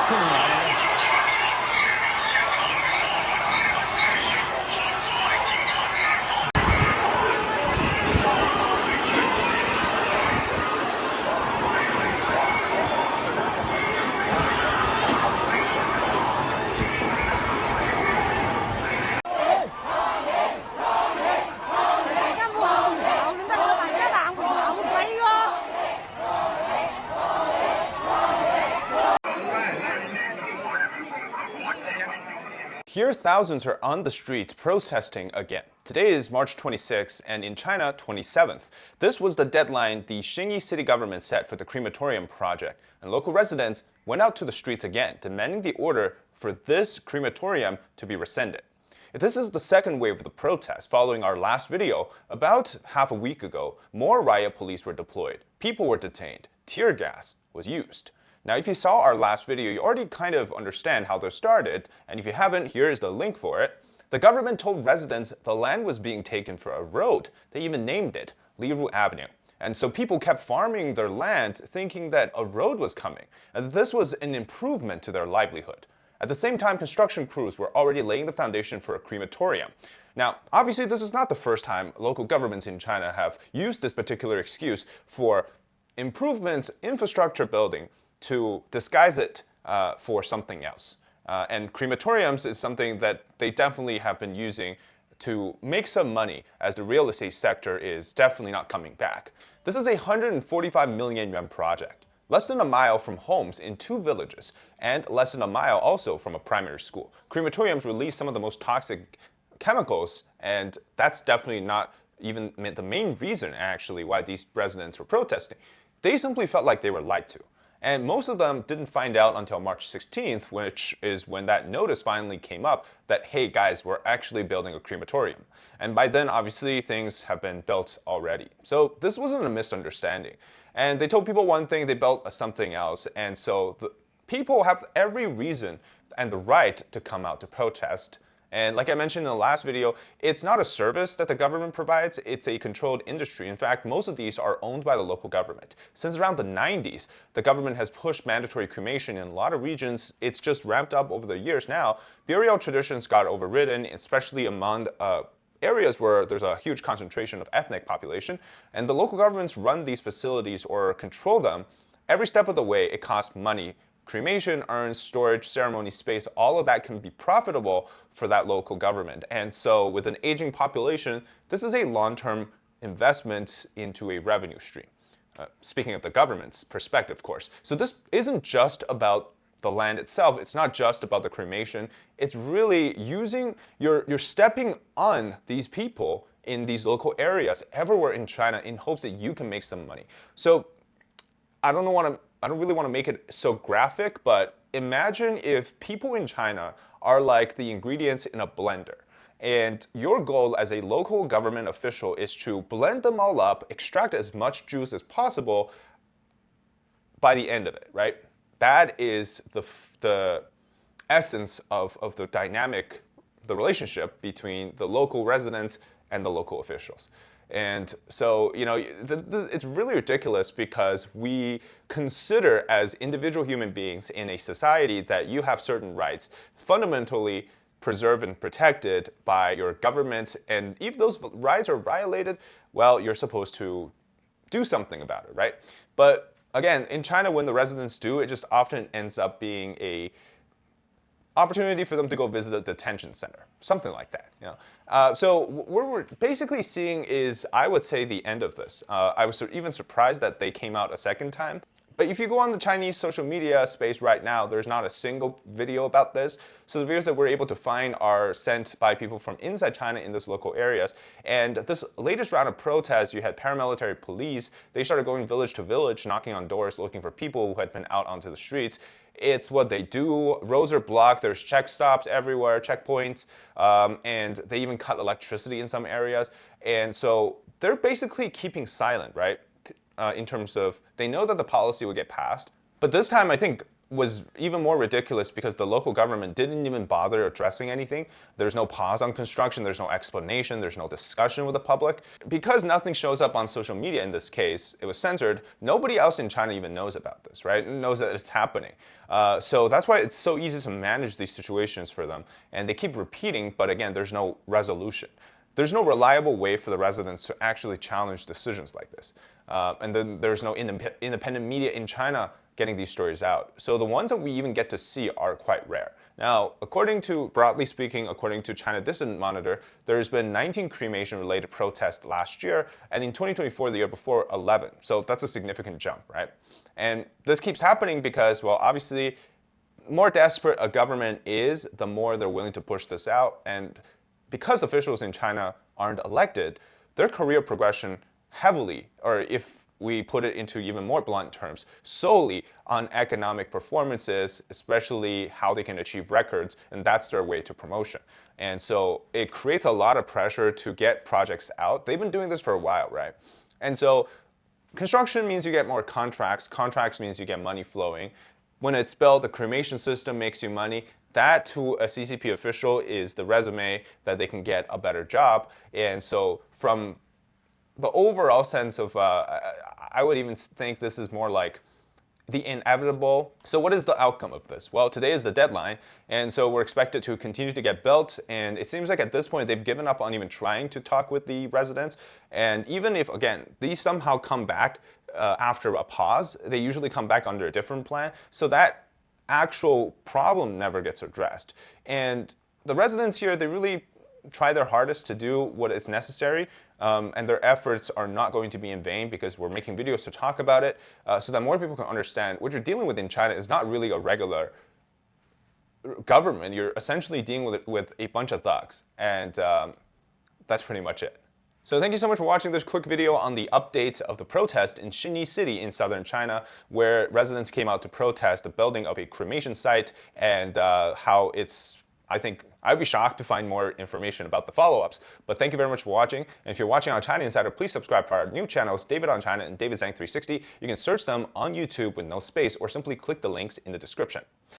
出来。Here, thousands are on the streets protesting again. Today is March 26th, and in China, 27th. This was the deadline the Xinyi city government set for the crematorium project, and local residents went out to the streets again, demanding the order for this crematorium to be rescinded. This is the second wave of the protest. Following our last video, about half a week ago, more riot police were deployed. People were detained. Tear gas was used. Now, if you saw our last video, you already kind of understand how this started, and if you haven't, here is the link for it. The government told residents the land was being taken for a road. They even named it Liru Avenue. And so people kept farming their land thinking that a road was coming, and that this was an improvement to their livelihood. At the same time, construction crews were already laying the foundation for a crematorium. Now, obviously, this is not the first time local governments in China have used this particular excuse for improvements, infrastructure building, to disguise it for something else. And crematoriums is something that they definitely have been using to make some money, as the real estate sector is definitely not coming back. This is a 145 million yuan project, less than a mile from homes in 2 villages, and less than a mile also from a primary school. Crematoriums release some of the most toxic chemicals, and that's definitely not even the main reason, actually, why these residents were protesting. They simply felt like they were lied to. And most of them didn't find out until March 16th, which is when that notice finally came up that, hey guys, we're actually building a crematorium. And by then, obviously, things have been built already. So this wasn't a misunderstanding. And they told people one thing, they built something else. And so the people have every reason and the right to come out to protest. And like I mentioned in the last video, it's not a service that the government provides, it's a controlled industry. In fact, most of these are owned by the local government. Since around the 90s, the government has pushed mandatory cremation in a lot of regions. It's just ramped up over the years now. Burial traditions got overridden, especially among areas where there's a huge concentration of ethnic population. And the local governments run these facilities or control them. Every step of the way, it costs money. Cremation, urns, storage, ceremony space, all of that can be profitable for that local government. And so with an aging population, this is a long-term investment into a revenue stream. Speaking of the government's perspective, of course. So this isn't just about the land itself. It's not just about the cremation. It's really using, you're stepping on these people in these local areas everywhere in China in hopes that you can make some money. So I don't really want to make it so graphic, but imagine if people in China are like the ingredients in a blender. And your goal as a local government official is to blend them all up, extract as much juice as possible by the end of it, right? That is the essence of the dynamic, the relationship between the local residents and the local officials. And so, you know, it's really ridiculous because we consider as individual human beings in a society that you have certain rights fundamentally preserved and protected by your government. And if those rights are violated, well, you're supposed to do something about it, right? But again, in China, when the residents do, it just often ends up being a opportunity for them to go visit a detention center, something like that. You know? So what we're basically seeing is, I would say, the end of this. I was even surprised that they came out a second time. But if you go on the Chinese social media space right now, there's not a single video about this. So the videos that we're able to find are sent by people from inside China in those local areas. And this latest round of protests, you had paramilitary police. They started going village to village, knocking on doors, looking for people who had been out onto the streets. It's what they do. Roads are blocked. There's check stops everywhere, checkpoints, and they even cut electricity in some areas. And so they're basically keeping silent, right? In terms of, they know that the policy will get passed. But this time, I think was even more ridiculous because the local government didn't even bother addressing anything. There's no pause on construction, there's no explanation, there's no discussion with the public. Because nothing shows up on social media in this case, it was censored, nobody else in China even knows about this, right? Knows that it's happening. So that's why it's so easy to manage these situations for them. And they keep repeating, but again, there's no resolution. There's no reliable way for the residents to actually challenge decisions like this. And then there's no independent media in China getting these stories out. So the ones that we even get to see are quite rare. Now, broadly speaking, according to China Dissident Monitor, there's been 19 cremation-related protests last year, and in 2024, the year before, 11. So that's a significant jump, right? And this keeps happening because, well, obviously, more desperate a government is, the more they're willing to push this out. And because officials in China aren't elected, their career progression heavily, or if we put it into even more blunt terms, solely on economic performances, especially how they can achieve records, and that's their way to promotion. And so it creates a lot of pressure to get projects out. They've been doing this for a while, right? And so construction means you get more contracts. Contracts means you get money flowing. When it's built, the cremation system makes you money. That, to a CCP official, is the resume that they can get a better job. And so from the overall sense of, I would even think this is more like the inevitable. So what is the outcome of this? Well, today is the deadline, and so we're expected to continue to get built, and it seems like at this point they've given up on even trying to talk with the residents. And even if, again, these somehow come back after a pause, they usually come back under a different plan, so that actual problem never gets addressed. And the residents here, they really try their hardest to do what is necessary, and their efforts are not going to be in vain because we're making videos to talk about it so that more people can understand what you're dealing with in China is not really a regular government. You're essentially dealing with a bunch of thugs, and that's pretty much it. So thank you so much for watching this quick video on the updates of the protest in Xinyi City in southern China, where residents came out to protest the building of a cremation site, and how it's, I think I'd be shocked to find more information about the follow-ups. But thank you very much for watching. And if you're watching on China Insider, please subscribe to our new channels, David on China and David Zhang 360. You can search them on YouTube with no space, or simply click the links in the description.